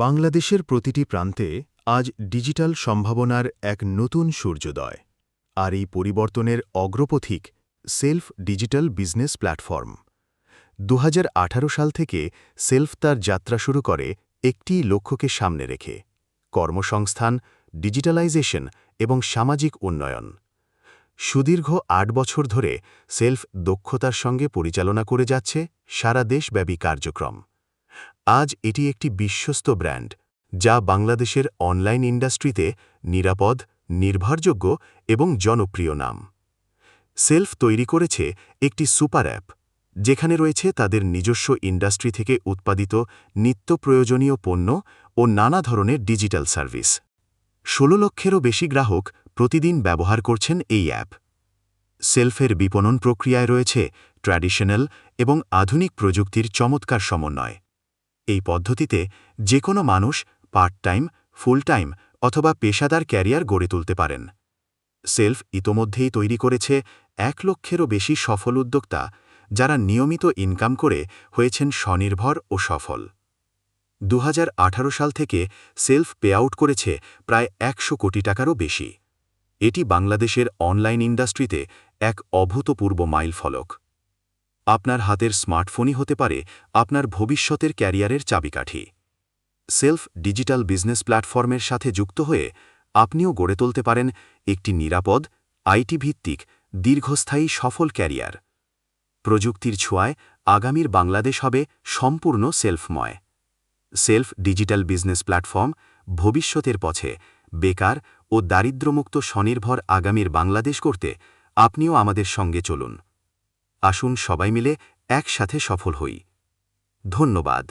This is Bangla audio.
বাংলাদেশের প্রতিটি প্রান্তে আজ ডিজিটাল সম্ভাবনার এক নতুন সূর্যোদয়। আর এই পরিবর্তনের অগ্রপথিক সেলফ ডিজিটাল বিজনেস প্ল্যাটফর্ম। ২০১৮ সাল থেকে সেলফ তার যাত্রা শুরু করে একটি লক্ষ্যকে সামনে রেখে: কর্মসংস্থান, ডিজিটালাইজেশন এবং সামাজিক উন্নয়ন। সুদীর্ঘ ৮ বছর ধরে সেলফ দক্ষতার সঙ্গে পরিচালনা করে যাচ্ছে সারা দেশব্যাপী কার্যক্রম। আজ এটি একটি বিশ্বস্ত ব্র্যান্ড, যা বাংলাদেশের অনলাইন ইন্ডাস্ট্রিতে নিরাপদ, নির্ভরযোগ্য এবং জনপ্রিয় নাম। সেলফ তৈরি করেছে একটি সুপার অ্যাপ, যেখানে রয়েছে তাদের নিজস্ব ইন্ডাস্ট্রি থেকে উৎপাদিত নিত্য প্রয়োজনীয় পণ্য ও নানা ধরনের ডিজিটাল সার্ভিস। ১৬ লক্ষেরও বেশি গ্রাহক প্রতিদিন ব্যবহার করছেন এই অ্যাপ। সেলফের বিপণন প্রক্রিয়ায় রয়েছে ট্র্যাডিশনাল এবং আধুনিক প্রযুক্তির চমৎকার সমন্বয়। এই পদ্ধতিতে যে কোনো মানুষ পার্ট টাইম, ফুল টাইম অথবা পেশাদার ক্যারিয়ার গড়ে তুলতে পারেন। সেলফ ইতোমধ্যেই তৈরি করেছে ১ লক্ষেরও বেশি সফল উদ্যোক্তা, যারা নিয়মিত ইনকাম করে হয়েছেন স্বনির্ভর ও সফল। ২০১৮ সাল থেকে সেলফ পে আউট করেছে প্রায় ১০০ কোটি টাকারও বেশি। এটি বাংলাদেশের অনলাইন ইন্ডাস্ট্রিতে এক অভূতপূর্ব মাইলফলক। আপনার হাতের স্মার্টফোনই হতে পারে আপনার ভবিষ্যতের ক্যারিয়ারের চাবিকাঠি। সেলফ ডিজিটাল বিজনেস প্ল্যাটফর্মের সাথে যুক্ত হয়ে আপনিও গড়ে তুলতে পারেন একটি নিরাপদ, আইটি ভিত্তিক, দীর্ঘস্থায়ী সফল ক্যারিয়ার। প্রযুক্তির ছোঁয়ায় আগামীর বাংলাদেশ হবে সম্পূর্ণ সেলফময়। সেলফ ডিজিটাল বিজনেস প্ল্যাটফর্ম ভবিষ্যতের পথে বেকার ও দারিদ্র্যমুক্ত স্বনির্ভর আগামীর বাংলাদেশ করতে আপনিও আমাদের সঙ্গে চলুন। আসুন সবাই মিলে একসাথে সফল হই। ধন্যবাদ।